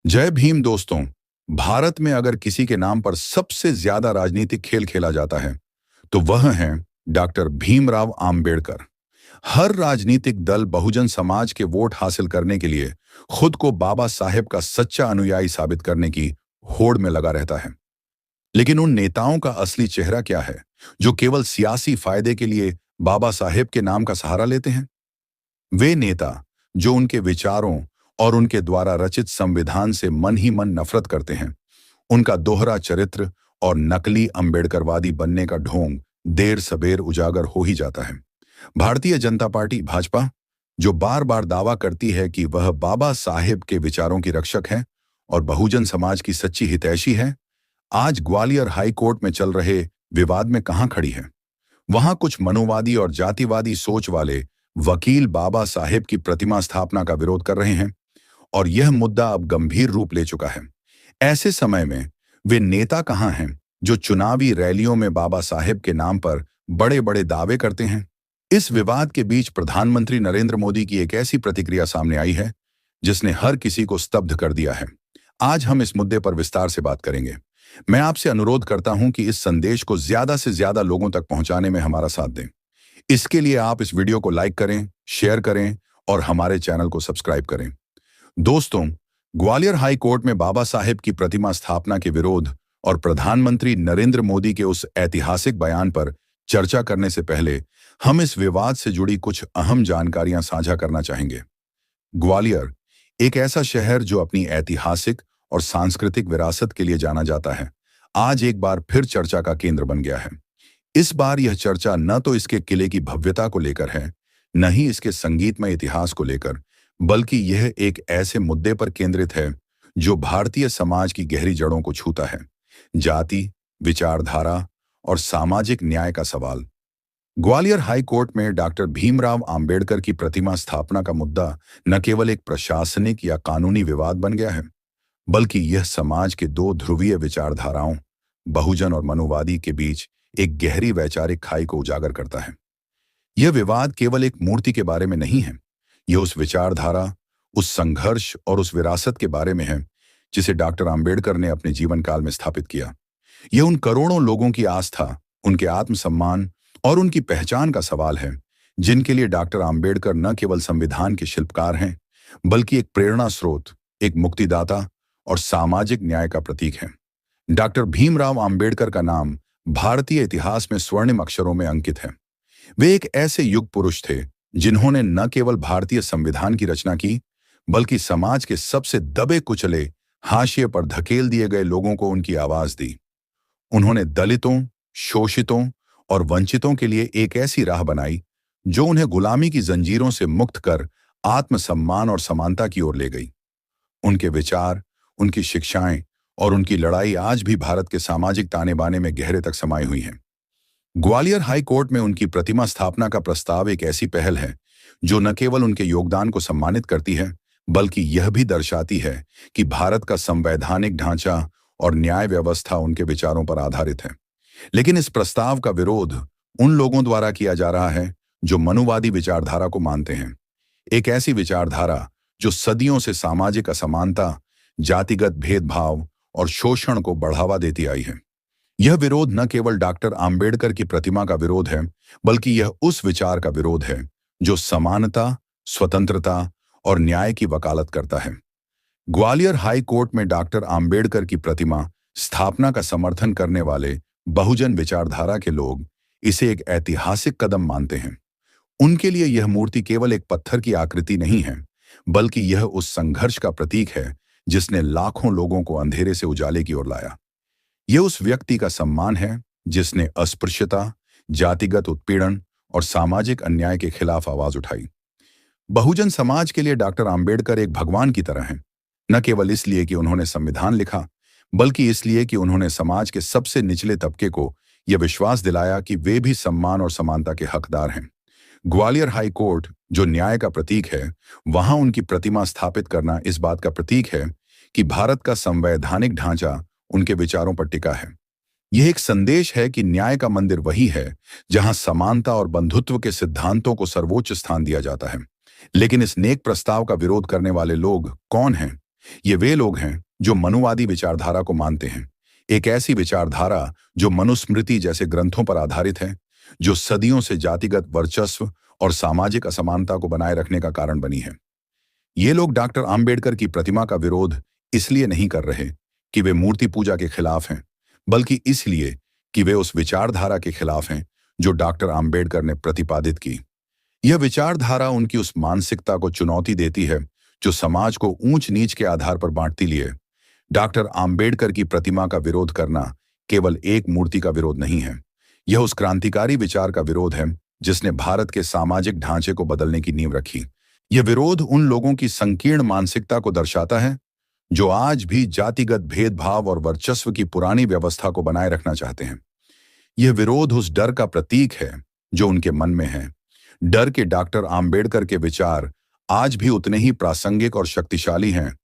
जय भीम दोस्तों। भारत में अगर किसी के नाम पर सबसे ज्यादा राजनीतिक खेल खेला जाता है तो वह हैं डॉक्टर भीमराव आम्बेडकर। हर राजनीतिक दल बहुजन समाज के वोट हासिल करने के लिए खुद को बाबा साहेब का सच्चा अनुयायी साबित करने की होड़ में लगा रहता है। लेकिन उन नेताओं का असली चेहरा क्या है जो केवल सियासी फायदे के लिए बाबा साहेब के नाम का सहारा लेते हैं? वे नेता जो उनके विचारों और उनके द्वारा रचित संविधान से मन ही मन नफरत करते हैं, उनका दोहरा चरित्र और नकली अंबेडकरवादी बनने का ढोंग देर सबेर उजागर हो ही जाता है। भारतीय जनता पार्टी भाजपा, जो बार बार दावा करती है कि वह बाबा साहेब के विचारों की रक्षक है और बहुजन समाज की सच्ची हितैषी है, आज ग्वालियर हाई कोर्ट में चल रहे विवाद में कहां खड़ी है? वहां कुछ मनुवादी और जातिवादी सोच वाले वकील बाबा साहेब की प्रतिमा स्थापना का विरोध कर रहे हैं और यह मुद्दा अब गंभीर रूप ले चुका है। ऐसे समय में वे नेता कहां हैं जो चुनावी रैलियों में बाबा साहेब के नाम पर बड़े बड़े दावे करते हैं? इस विवाद के बीच प्रधानमंत्री नरेंद्र मोदी की एक ऐसी प्रतिक्रिया सामने आई है जिसने हर किसी को स्तब्ध कर दिया है। आज हम इस मुद्दे पर विस्तार से बात करेंगे। मैं आपसे अनुरोध करता हूं कि इस संदेश को ज्यादा से ज्यादा लोगों तक पहुंचाने में हमारा साथ दें। इसके लिए आप इस वीडियो को लाइक करें, शेयर करें और हमारे चैनल को सब्सक्राइब करें। दोस्तों, ग्वालियर हाई कोर्ट में बाबा साहेब की प्रतिमा स्थापना के विरोध और प्रधानमंत्री नरेंद्र मोदी के उस ऐतिहासिक बयान पर चर्चा करने से पहले हम इस विवाद से जुड़ी कुछ अहम जानकारियां साझा करना चाहेंगे। ग्वालियर एक ऐसा शहर जो अपनी ऐतिहासिक और सांस्कृतिक विरासत के लिए जाना जाता है, आज एक बार फिर चर्चा का केंद्र बन गया है। इस बार यह चर्चा न तो इसके किले की भव्यता को लेकर है, न ही इसके संगीतमय इतिहास को लेकर, बल्कि यह एक ऐसे मुद्दे पर केंद्रित है जो भारतीय समाज की गहरी जड़ों को छूता है: जाति, विचारधारा और सामाजिक न्याय का सवाल। ग्वालियर हाई कोर्ट में डॉक्टर भीमराव आम्बेडकर की प्रतिमा स्थापना का मुद्दा न केवल एक प्रशासनिक या कानूनी विवाद बन गया है, बल्कि यह समाज के दो ध्रुवीय विचारधाराओं, बहुजन और मनुवादी, के बीच एक गहरी वैचारिक खाई को उजागर करता है। यह विवाद केवल एक मूर्ति के बारे में नहीं है, यह उस विचारधारा, उस संघर्ष और उस विरासत के बारे में है जिसे डॉक्टर आम्बेडकर ने अपने जीवन काल में स्थापित किया। यह उन करोड़ों लोगों की आस्था, उनके आत्मसम्मान और उनकी पहचान का सवाल है जिनके लिए डॉक्टर आम्बेडकर न केवल संविधान के शिल्पकार हैं, बल्कि एक प्रेरणा स्रोत, एक मुक्तिदाता और सामाजिक न्याय का प्रतीक है। डॉक्टर भीमराव आम्बेडकर का नाम भारतीय इतिहास में स्वर्णिम अक्षरों में अंकित है। वे एक ऐसे युग पुरुष थे जिन्होंने न केवल भारतीय संविधान की रचना की, बल्कि समाज के सबसे दबे कुचले, हाशिए पर धकेल दिए गए लोगों को उनकी आवाज दी। उन्होंने दलितों, शोषितों और वंचितों के लिए एक ऐसी राह बनाई जो उन्हें गुलामी की जंजीरों से मुक्त कर आत्मसम्मान और समानता की ओर ले गई। उनके विचार, उनकी शिक्षाएं और उनकी लड़ाई आज भी भारत के सामाजिक ताने बाने में गहरे तक समाई हुई हैं। ग्वालियर हाई कोर्ट में उनकी प्रतिमा स्थापना का प्रस्ताव एक ऐसी पहल है जो न केवल उनके योगदान को सम्मानित करती है, बल्कि यह भी दर्शाती है कि भारत का संवैधानिक ढांचा और न्याय व्यवस्था उनके विचारों पर आधारित है। लेकिन इस प्रस्ताव का विरोध उन लोगों द्वारा किया जा रहा है जो मनुवादी विचारधारा को मानते हैं, एक ऐसी विचारधारा जो सदियों से सामाजिक असमानता, जातिगत भेदभाव और शोषण को बढ़ावा देती आई है। यह विरोध न केवल डॉक्टर आम्बेडकर की प्रतिमा का विरोध है, बल्कि यह उस विचार का विरोध है जो समानता, स्वतंत्रता और न्याय की वकालत करता है। ग्वालियर हाई कोर्ट में डॉक्टर आम्बेडकर की प्रतिमा स्थापना का समर्थन करने वाले बहुजन विचारधारा के लोग इसे एक ऐतिहासिक कदम मानते हैं। उनके लिए यह मूर्ति केवल एक पत्थर की आकृति नहीं है, बल्कि यह उस संघर्ष का प्रतीक है जिसने लाखों लोगों को अंधेरे से उजाले की ओर लाया। यह उस व्यक्ति का सम्मान है जिसने अस्पृश्यता, जातिगत उत्पीड़न और सामाजिक अन्याय के खिलाफ आवाज उठाई। बहुजन समाज के लिए डॉक्टर आम्बेडकर एक भगवान की तरह हैं, न केवल इसलिए कि उन्होंने संविधान लिखा, बल्कि इसलिए कि उन्होंने समाज के सबसे निचले तबके को यह विश्वास दिलाया कि वे भी सम्मान और समानता के हकदार हैं। ग्वालियर हाई कोर्ट, जो न्याय का प्रतीक है, वहां उनकी प्रतिमा स्थापित करना इस बात का प्रतीक है कि भारत का संवैधानिक ढांचा उनके विचारों पर टिका है। यह एक संदेश है कि न्याय का मंदिर वही है जहां समानता और बंधुत्व के सिद्धांतों को सर्वोच्च स्थान दिया जाता है। लेकिन इस नेक प्रस्ताव का विरोध करने वाले लोग कौन हैं? ये वे लोग हैं जो मनुवादी विचारधारा को मानते हैं, एक ऐसी विचारधारा जो मनुस्मृति जैसे ग्रंथों पर आधारित है, जो सदियों से जातिगत वर्चस्व और सामाजिक असमानता को बनाए रखने का कारण बनी है। ये लोग डॉक्टर आम्बेडकर की प्रतिमा का विरोध इसलिए नहीं कर रहे कि वे मूर्ति पूजा के खिलाफ हैं, बल्कि इसलिए कि वे उस विचारधारा के खिलाफ हैं जो डॉक्टर आम्बेडकर ने प्रतिपादित की। यह विचारधारा उनकी उस मानसिकता को चुनौती देती है जो समाज को ऊंच नीच के आधार पर बांटती लिए। डॉक्टर आम्बेडकर की प्रतिमा का विरोध करना केवल एक मूर्ति का विरोध नहीं है, यह उस क्रांतिकारी विचार का विरोध है जिसने भारत के सामाजिक ढांचे को बदलने की नींव रखी। यह विरोध उन लोगों की संकीर्ण मानसिकता को दर्शाता है जो आज भी जातिगत भेदभाव और वर्चस्व की पुरानी व्यवस्था को बनाए रखना चाहते हैं। यह विरोध उस डर का प्रतीक है जो उनके मन में है, डर के डॉक्टर आम्बेडकर के विचार आज भी उतने ही प्रासंगिक और शक्तिशाली हैं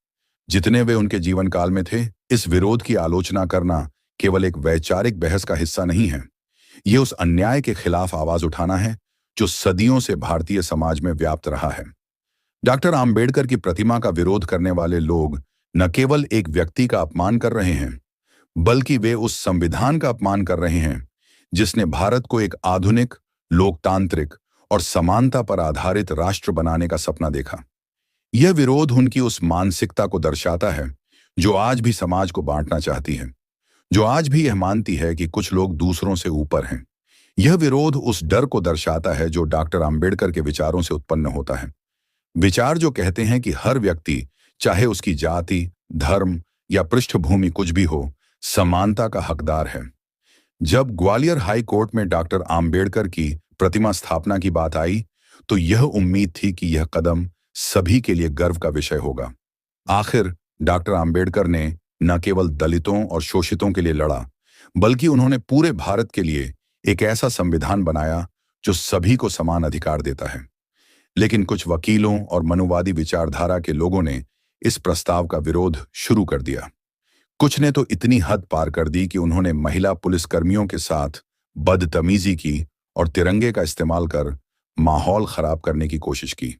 जितने वे उनके जीवन काल में थे। इस विरोध की आलोचना करना केवल एक वैचारिक बहस का हिस्सा नहीं है, यह उस अन्याय के खिलाफ आवाज उठाना है जो सदियों से भारतीय समाज में व्याप्त रहा है। डॉक्टर आम्बेडकर की प्रतिमा का विरोध करने वाले लोग न केवल एक व्यक्ति का अपमान कर रहे हैं, बल्कि वे उस संविधान का अपमान कर रहे हैं जिसने भारत को एक आधुनिक, लोकतांत्रिक और समानता पर आधारित राष्ट्र बनाने का सपना देखा। यह विरोध उनकी उस मानसिकता को दर्शाता है जो आज भी समाज को बांटना चाहती है, जो आज भी यह मानती है कि कुछ लोग दूसरों से ऊपर हैं। यह विरोध उस डर को दर्शाता है जो डॉक्टर आम्बेडकर के विचारों से उत्पन्न होता है, विचार जो कहते हैं कि हर व्यक्ति, चाहे उसकी जाति, धर्म या पृष्ठभूमि कुछ भी हो, समानता का हकदार है। जब ग्वालियर हाई कोर्ट में डॉक्टर आम्बेडकर की प्रतिमा स्थापना की बात आई तो यह उम्मीद थी कि यह कदम सभी के लिए गर्व का विषय होगा। आखिर डॉक्टर आम्बेडकर ने न केवल दलितों और शोषितों के लिए लड़ा, बल्कि उन्होंने पूरे भारत के लिए एक ऐसा संविधान बनाया जो सभी को समान अधिकार देता है। लेकिन कुछ वकीलों और मनुवादी विचारधारा के लोगों ने इस प्रस्ताव का विरोध शुरू कर दिया। कुछ ने तो इतनी हद पार कर दी कि उन्होंने महिला पुलिसकर्मियों के साथ बदतमीजी की और तिरंगे का इस्तेमाल कर माहौल खराब करने की कोशिश की।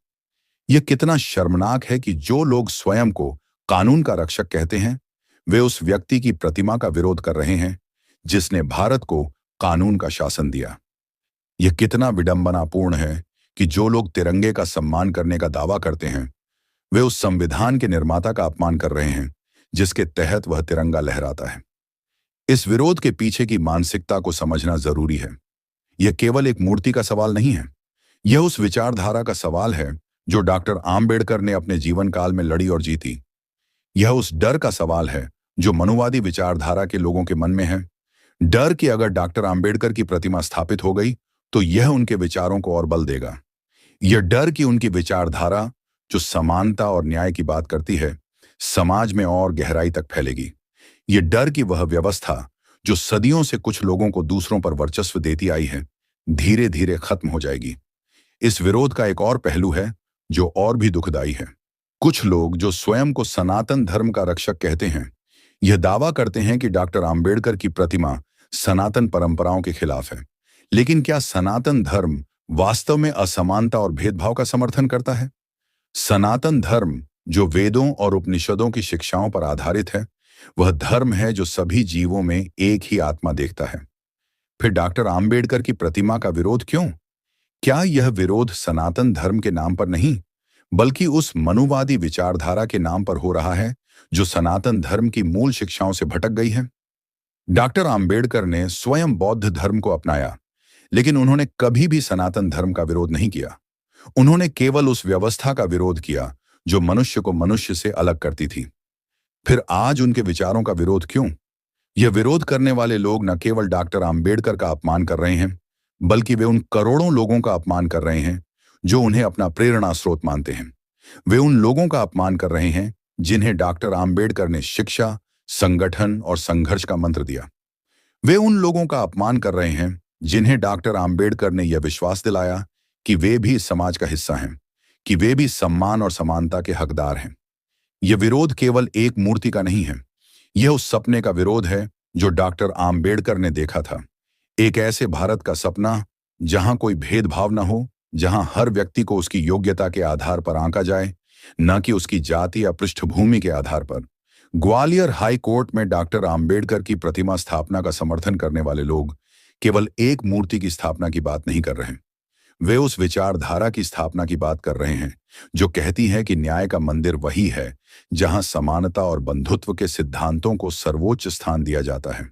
यह कितना शर्मनाक है कि जो लोग स्वयं को कानून का रक्षक कहते हैं, वे उस व्यक्ति की प्रतिमा का विरोध कर रहे हैं जिसने भारत को कानून का शासन दिया। यह कितना विडंबनापूर्ण है कि जो लोग तिरंगे का सम्मान करने का दावा करते हैं, वे उस संविधान के निर्माता का अपमान कर रहे हैं जिसके तहत वह तिरंगा लहराता है। इस विरोध के पीछे की मानसिकता को समझना जरूरी है। यह केवल एक मूर्ति का सवाल नहीं है, यह उस विचारधारा का सवाल है जो डॉक्टर आम्बेडकर ने अपने जीवन काल में लड़ी और जीती। यह उस डर का सवाल है जो मनुवादी विचारधारा के लोगों के मन में है, डर कि अगर डॉक्टर आम्बेडकर की प्रतिमा स्थापित हो गई तो यह उनके विचारों को और बल देगा। यह डर कि उनकी विचारधारा जो समानता और न्याय की बात करती है, समाज में और गहराई तक फैलेगी। यह डर कि वह व्यवस्था जो सदियों से कुछ लोगों को दूसरों पर वर्चस्व देती आई है, धीरे धीरे खत्म हो जाएगी। इस विरोध का एक और पहलू है जो और भी दुखदाई है। कुछ लोग जो स्वयं को सनातन धर्म का रक्षक कहते हैं, यह दावा करते हैं कि डॉक्टर आम्बेडकर की प्रतिमा सनातन परंपराओं के खिलाफ है। लेकिन क्या सनातन धर्म वास्तव में असमानता और भेदभाव का समर्थन करता है? सनातन धर्म जो वेदों और उपनिषदों की शिक्षाओं पर आधारित है, वह धर्म है जो सभी जीवों में एक ही आत्मा देखता है। फिर डॉक्टर आम्बेडकर की प्रतिमा का विरोध क्यों? क्या यह विरोध सनातन धर्म के नाम पर नहीं, बल्कि उस मनुवादी विचारधारा के नाम पर हो रहा है जो सनातन धर्म की मूल शिक्षाओं से भटक गई है? डॉक्टर आम्बेडकर ने स्वयं बौद्ध धर्म को अपनाया, लेकिन उन्होंने कभी भी सनातन धर्म का विरोध नहीं किया। उन्होंने केवल उस व्यवस्था का विरोध किया जो मनुष्य को मनुष्य से अलग करती थी। फिर आज उनके विचारों का विरोध क्यों? यह विरोध करने वाले लोग न केवल डॉक्टर आम्बेडकर का अपमान कर रहे हैं, बल्कि वे उन करोड़ों लोगों का अपमान कर रहे हैं जो उन्हें अपना प्रेरणा स्रोत मानते हैं। वे उन लोगों का अपमान कर रहे हैं जिन्हें डॉक्टर आम्बेडकर ने शिक्षा, संगठन और संघर्ष का मंत्र दिया। वे उन लोगों का अपमान कर रहे हैं जिन्हें डॉक्टर आम्बेडकर ने यह विश्वास दिलाया कि वे भी इस समाज का हिस्सा हैं, कि वे भी सम्मान और समानता के हकदार हैं। यह विरोध केवल एक मूर्ति का नहीं है, यह उस सपने का विरोध है जो डॉक्टर आम्बेडकर ने देखा था। एक ऐसे भारत का सपना जहां कोई भेदभाव न हो, जहां हर व्यक्ति को उसकी योग्यता के आधार पर आंका जाए, न कि उसकी जाति या पृष्ठभूमि के आधार पर। ग्वालियर हाई कोर्ट में डॉक्टर आम्बेडकर की प्रतिमा स्थापना का समर्थन करने वाले लोग केवल एक मूर्ति की स्थापना की बात नहीं कर रहे। वे उस विचारधारा की स्थापना की बात कर रहे हैं जो कहती है कि न्याय का मंदिर वही है जहां समानता और बंधुत्व के सिद्धांतों को सर्वोच्च स्थान दिया जाता है।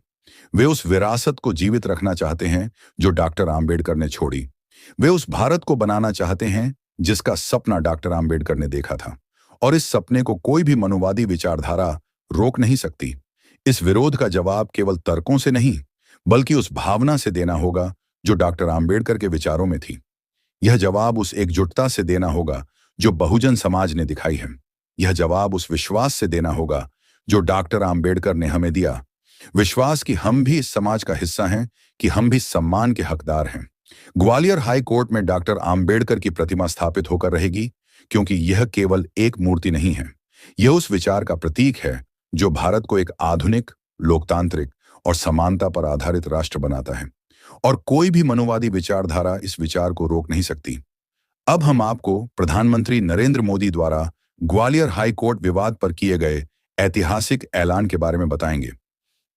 वे उस विरासत को जीवित रखना चाहते हैं जो डॉक्टर आम्बेडकर ने छोड़ी। वे उस भारत को बनाना चाहते हैं जिसका सपना डॉक्टर आम्बेडकर ने देखा था, और इस सपने को कोई भी मनुवादी विचारधारा रोक नहीं सकती। इस विरोध का जवाब केवल तर्कों से नहीं, बल्कि उस भावना से देना होगा जो डॉक्टर आम्बेडकर के विचारों में थी। यह जवाब उस एकजुटता से देना होगा जो बहुजन समाज ने दिखाई है। यह जवाब उस विश्वास से देना होगा जो डॉक्टर आम्बेडकर ने हमें दिया, विश्वास कि हम भी इस समाज का हिस्सा हैं, कि हम भी सम्मान के हकदार हैं। ग्वालियर हाई कोर्ट में डॉक्टर आम्बेडकर की प्रतिमा स्थापित होकर रहेगी, क्योंकि यह केवल एक मूर्ति नहीं है। यह उस विचार का प्रतीक है जो भारत को एक आधुनिक, लोकतांत्रिक और समानता पर आधारित राष्ट्र बनाता है, और कोई भी मनुवादी विचारधारा इस विचार को रोक नहीं सकती। अब हम आपको प्रधानमंत्री नरेंद्र मोदी द्वारा ग्वालियर हाई कोर्ट विवाद पर किए गए ऐतिहासिक ऐलान के बारे में बताएंगे।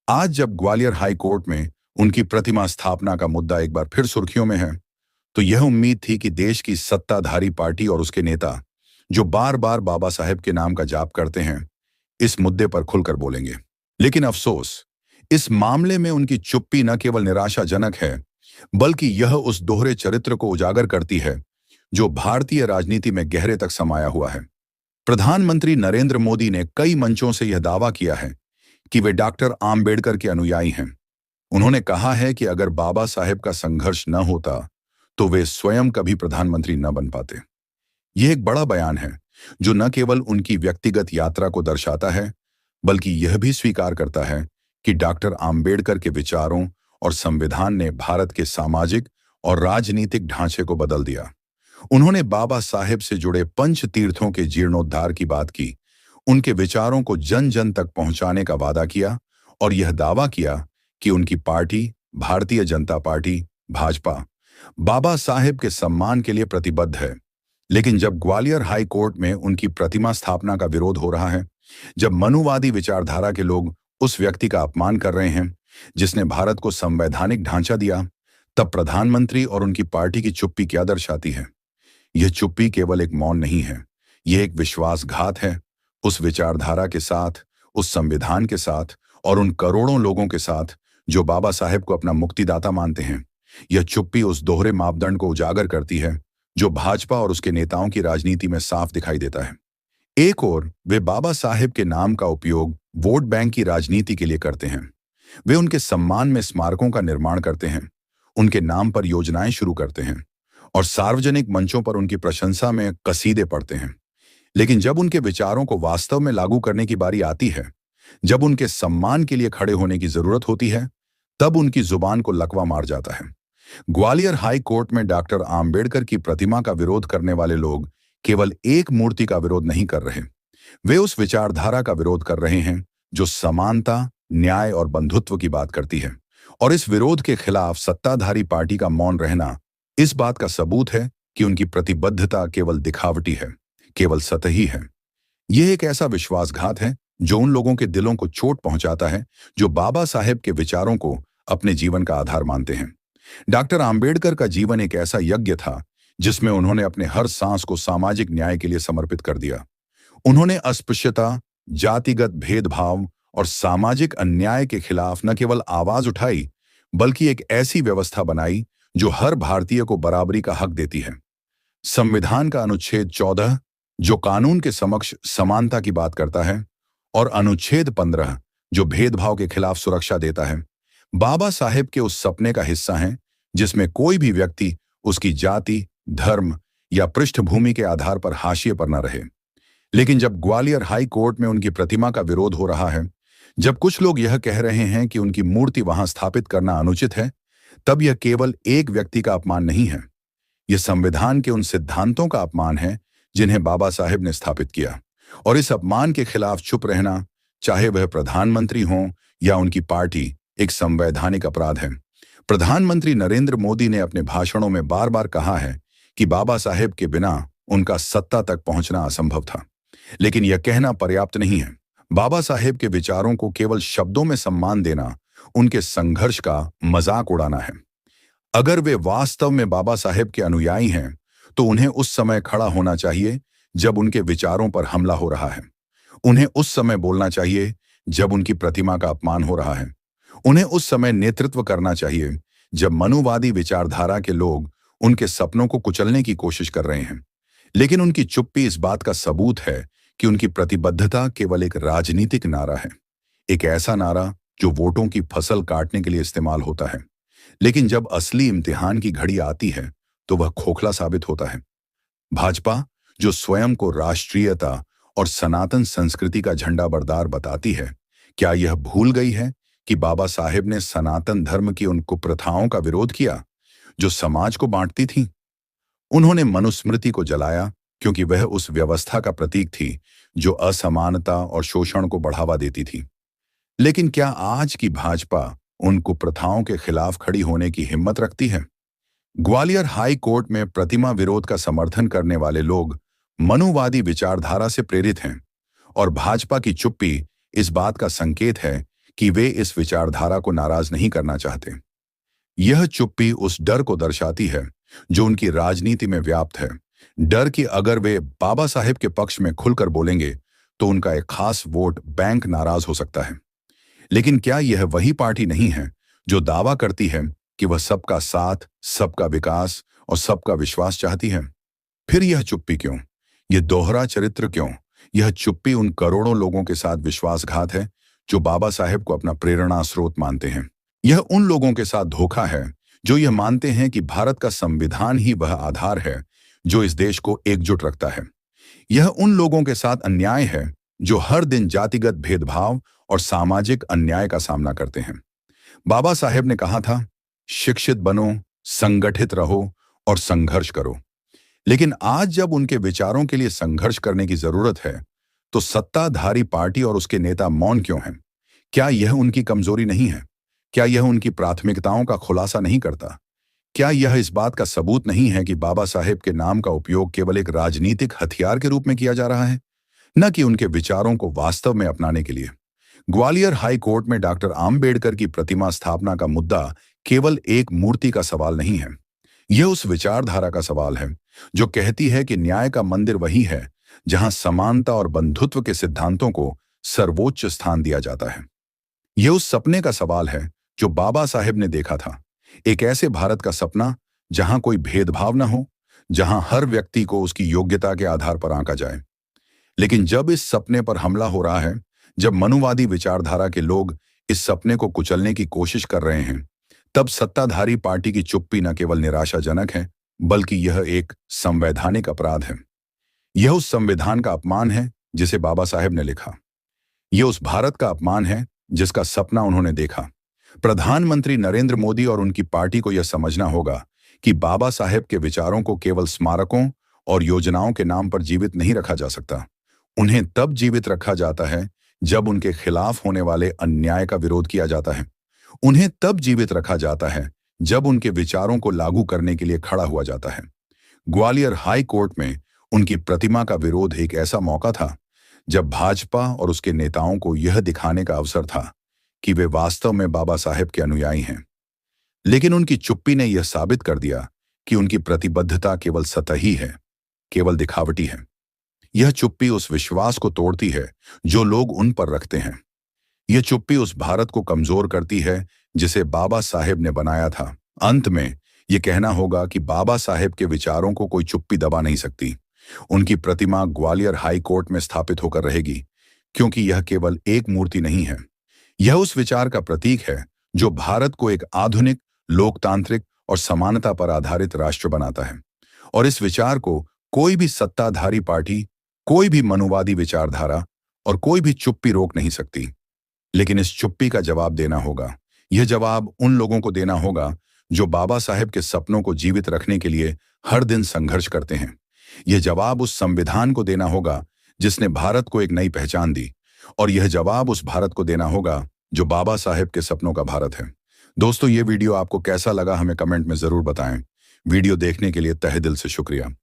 आज जब ग्वालियर हाई कोर्ट में उनकी प्रतिमा स्थापना का मुद्दा एक बार फिर सुर्खियों में है, तो यह उम्मीद थी कि देश की सत्ताधारी पार्टी और उसके नेता, जो बार बार बाबा साहेब के नाम का जाप करते हैं, इस मुद्दे पर खुलकर बोलेंगे। लेकिन अफसोस, इस मामले में उनकी चुप्पी न केवल निराशाजनक है, बल्कि यह उस दोहरे चरित्र को उजागर करती है जो भारतीय राजनीति में गहरे तक समाया हुआ है। प्रधानमंत्री नरेंद्र मोदी ने कई मंचों से यह दावा किया है कि वे डॉक्टर आम्बेडकर के अनुयायी हैं। उन्होंने कहा है कि अगर बाबा साहेब का संघर्ष न होता तो वे स्वयं कभी प्रधानमंत्री न बन पाते। यह एक बड़ा बयान है जो न केवल उनकी व्यक्तिगत यात्रा को दर्शाता है, बल्कि यह भी स्वीकार करता है कि डॉक्टर आम्बेडकर के विचारों और संविधान ने भारत के सामाजिक और राजनीतिक ढांचे को बदल दिया। उन्होंने बाबा साहेब से जुड़े पंच तीर्थों के जीर्णोद्धार की बात की, उनके विचारों को जन जन तक पहुंचाने का वादा किया, और यह दावा किया कि उनकी पार्टी, भारतीय जनता पार्टी, भाजपा, बाबा साहेब के सम्मान के लिए प्रतिबद्ध है। लेकिन जब ग्वालियर हाई कोर्ट में उनकी प्रतिमा स्थापना का विरोध हो रहा है, जब मनुवादी विचारधारा के लोग उस व्यक्ति का अपमान कर रहे हैं जिसने भारत को संवैधानिक ढांचा दिया, तब प्रधानमंत्री और उनकी पार्टी की चुप्पी क्या दर्शाती है? यह चुप्पी केवल एक मौन नहीं है, यह एक विश्वासघात है उस विचारधारा के साथ, उस संविधान के साथ और उन करोड़ों लोगों के साथ जो बाबा साहेब को अपना मुक्तिदाता मानते हैं। यह चुप्पी उस दोहरे मापदंड को उजागर करती है जो भाजपा और उसके नेताओं की राजनीति में साफ दिखाई देता है। एक ओर वे बाबा साहेब के नाम का उपयोग वोट बैंक की राजनीति के लिए करते हैं। वे उनके सम्मान में स्मारकों का निर्माण करते हैं, उनके नाम पर योजनाएं शुरू करते हैं और सार्वजनिक मंचों पर उनकी प्रशंसा में कसीदे पढ़ते हैं। लेकिन जब उनके विचारों को वास्तव में लागू करने की बारी आती है, जब उनके सम्मान के लिए खड़े होने की जरूरत होती है, तब उनकी जुबान को लकवा मार जाता है। ग्वालियर हाई कोर्ट में डॉक्टर आम्बेडकर की प्रतिमा का विरोध करने वाले लोग केवल एक मूर्ति का विरोध नहीं कर रहे, वे उस विचारधारा का विरोध कर रहे हैं जो समानता, न्याय और बंधुत्व की बात करती है। और इस विरोध के खिलाफ सत्ताधारी पार्टी का मौन रहना इस बात का सबूत है कि उनकी प्रतिबद्धता केवल दिखावटी है, केवल सतही है। यह एक ऐसा विश्वासघात है जो उन लोगों के दिलों को चोट पहुंचाता है जो बाबा साहेब के विचारों को अपने जीवन का आधार मानते हैं। डॉक्टर आम्बेडकर का जीवन एक ऐसा यज्ञ था जिसमें उन्होंने अपने हर सांस को सामाजिक न्याय के लिए समर्पित कर दिया। उन्होंने अस्पृश्यता, जातिगत भेदभाव और सामाजिक अन्याय के खिलाफ न केवल आवाज उठाई, बल्कि एक ऐसी व्यवस्था बनाई जो हर भारतीय को बराबरी का हक देती है। संविधान का अनुच्छेद 14 जो कानून के समक्ष समानता की बात करता है, और अनुच्छेद 15 जो भेदभाव के खिलाफ सुरक्षा देता है, बाबा साहेब के उस सपने का हिस्सा हैं जिसमें कोई भी व्यक्ति उसकी जाति, धर्म या पृष्ठभूमि के आधार पर हाशिए पर न रहे। लेकिन जब ग्वालियर हाई कोर्ट में उनकी प्रतिमा का विरोध हो रहा है, जब कुछ लोग यह कह रहे हैं कि उनकी मूर्ति वहां स्थापित करना अनुचित है, तब यह केवल एक व्यक्ति का अपमान नहीं है, यह संविधान के उन सिद्धांतों का अपमान है जिन्हें बाबा साहेब ने स्थापित किया। और इस अपमान के खिलाफ चुप रहना, चाहे वह प्रधानमंत्री हों या उनकी पार्टी, एक संवैधानिक अपराध है। प्रधानमंत्री नरेंद्र मोदी ने अपने भाषणों में बार बार कहा है कि बाबा साहेब के बिना उनका सत्ता तक पहुंचना असंभव था। लेकिन यह कहना पर्याप्त नहीं है। बाबा साहेब के विचारों को केवल शब्दों में सम्मान देना उनके संघर्ष का मजाक उड़ाना है। अगर वे वास्तव में बाबा साहेब के अनुयायी हैं, तो उन्हें उस समय खड़ा होना चाहिए जब उनके विचारों पर हमला हो रहा है। उन्हें उस समय बोलना चाहिए जब उनकी प्रतिमा का अपमान हो रहा है। उन्हें उस समय नेतृत्व करना चाहिए जब मनुवादी विचारधारा के लोग उनके सपनों को कुचलने की कोशिश कर रहे हैं। लेकिन उनकी चुप्पी इस बात का सबूत है कि उनकी प्रतिबद्धता केवल एक राजनीतिक नारा है, एक ऐसा नारा जो वोटों की फसल काटने के लिए इस्तेमाल होता है। लेकिन जब असली इम्तिहान की घड़ी आती है, तो वह खोखला साबित होता है। भाजपा, जो स्वयं को राष्ट्रीयता और सनातन संस्कृति का झंडा बरदार बताती है, क्या यह भूल गई है कि बाबा साहेब ने सनातन धर्म की उन कुप्रथाओं का विरोध किया जो समाज को बांटती थी? उन्होंने मनुस्मृति को जलाया क्योंकि वह उस व्यवस्था का प्रतीक थी जो असमानता और शोषण को बढ़ावा देती थी। लेकिन क्या आज की भाजपा उन कुप्रथाओं के खिलाफ खड़ी होने की हिम्मत रखती है? ग्वालियर हाई कोर्ट में प्रतिमा विरोध का समर्थन करने वाले लोग मनुवादी विचारधारा से प्रेरित हैं, और भाजपा की चुप्पी इस बात का संकेत है कि वे इस विचारधारा को नाराज नहीं करना चाहते। यह चुप्पी उस डर को दर्शाती है जो उनकी राजनीति में व्याप्त है। डर कि अगर वे बाबा साहेब के पक्ष में खुलकर बोलेंगे तो उनका एक खास वोट बैंक नाराज हो सकता है। लेकिन क्या यह वही पार्टी नहीं है जो दावा करती है कि वह सबका साथ, सबका विकास और सबका विश्वास चाहती है? फिर यह चुप्पी क्यों? यह दोहरा चरित्र क्यों? यह चुप्पी उन करोड़ों लोगों के साथ विश्वासघात है जो बाबा साहेब को अपना प्रेरणा स्रोत मानते हैं। यह उन लोगों के साथ धोखा है जो यह मानते हैं कि भारत का संविधान ही वह आधार है जो इस देश को एकजुट रखता है। यह उन लोगों के साथ अन्याय है जो हर दिन जातिगत भेदभाव और सामाजिक अन्याय का सामना करते हैं। बाबा साहेब ने कहा था, शिक्षित बनो, संगठित रहो और संघर्ष करो। लेकिन आज जब उनके विचारों के लिए संघर्ष करने की जरूरत है, तो सत्ताधारी पार्टी और उसके नेता मौन क्यों हैं? क्या यह उनकी कमजोरी नहीं है? क्या यह उनकी प्राथमिकताओं का खुलासा नहीं करता? क्या यह इस बात का सबूत नहीं है कि बाबा साहेब के नाम का उपयोग केवल एक राजनीतिक हथियार के रूप में किया जा रहा है, न कि उनके विचारों को वास्तव में अपनाने के लिए? ग्वालियर हाई कोर्ट में डॉक्टर आम्बेडकर की प्रतिमा स्थापना का मुद्दा केवल एक मूर्ति का सवाल नहीं है। यह उस विचारधारा का सवाल है जो कहती है कि न्याय का मंदिर वही है जहां समानता और बंधुत्व के सिद्धांतों को सर्वोच्च स्थान दिया जाता है। यह उस सपने का सवाल है जो बाबा साहेब ने देखा था, एक ऐसे भारत का सपना जहां कोई भेदभाव न हो, जहां हर व्यक्ति को उसकी योग्यता के आधार पर आंका जाए। लेकिन जब इस सपने पर हमला हो रहा है, जब मनुवादी विचारधारा के लोग इस सपने को कुचलने की कोशिश कर रहे हैं, तब सत्ताधारी पार्टी की चुप्पी न केवल निराशाजनक है, बल्कि यह एक संवैधानिक अपराध है। यह उस संविधान का अपमान है जिसे बाबा साहेब ने लिखा। यह उस भारत का अपमान है जिसका सपना उन्होंने देखा। प्रधानमंत्री नरेंद्र मोदी और उनकी पार्टी को यह समझना होगा कि बाबा साहेब के विचारों को केवल स्मारकों और योजनाओं के नाम पर जीवित नहीं रखा जा सकता। उन्हें तब जीवित रखा जाता है जब उनके खिलाफ होने वाले अन्याय का विरोध किया जाता है। उन्हें तब जीवित रखा जाता है जब उनके विचारों को लागू करने के लिए खड़ा हुआ जाता है। ग्वालियर हाई कोर्ट में उनकी प्रतिमा का विरोध एक ऐसा मौका था जब भाजपा और उसके नेताओं को यह दिखाने का अवसर था कि वे वास्तव में बाबा साहेब के अनुयायी हैं। लेकिन उनकी चुप्पी ने यह साबित कर दिया कि उनकी प्रतिबद्धता केवल सतही है, केवल दिखावटी है। यह चुप्पी उस विश्वास को तोड़ती है जो लोग उन पर रखते हैं। यह चुप्पी उस भारत को कमजोर करती है जिसे बाबा साहेब ने बनाया था। अंत में यह कहना होगा कि बाबा साहेब के विचारों को कोई चुप्पी दबा नहीं सकती। उनकी प्रतिमा ग्वालियर हाई कोर्ट में स्थापित होकर रहेगी, क्योंकि यह केवल एक मूर्ति नहीं है। यह उस विचार का प्रतीक है जो भारत को एक आधुनिक, लोकतांत्रिक और समानता पर आधारित राष्ट्र बनाता है। और इस विचार को कोई भी सत्ताधारी पार्टी, कोई भी मनुवादी विचारधारा और कोई भी चुप्पी रोक नहीं सकती। लेकिन इस चुप्पी का जवाब देना होगा। यह जवाब उन लोगों को देना होगा जो बाबा साहेब के सपनों को जीवित रखने के लिए हर दिन संघर्ष करते हैं। यह जवाब उस संविधान को देना होगा जिसने भारत को एक नई पहचान दी, और यह जवाब उस भारत को देना होगा जो बाबा साहेब के सपनों का भारत है। दोस्तों, ये वीडियो आपको कैसा लगा हमें कमेंट में जरूर बताएं। वीडियो देखने के लिए तहे दिल से शुक्रिया।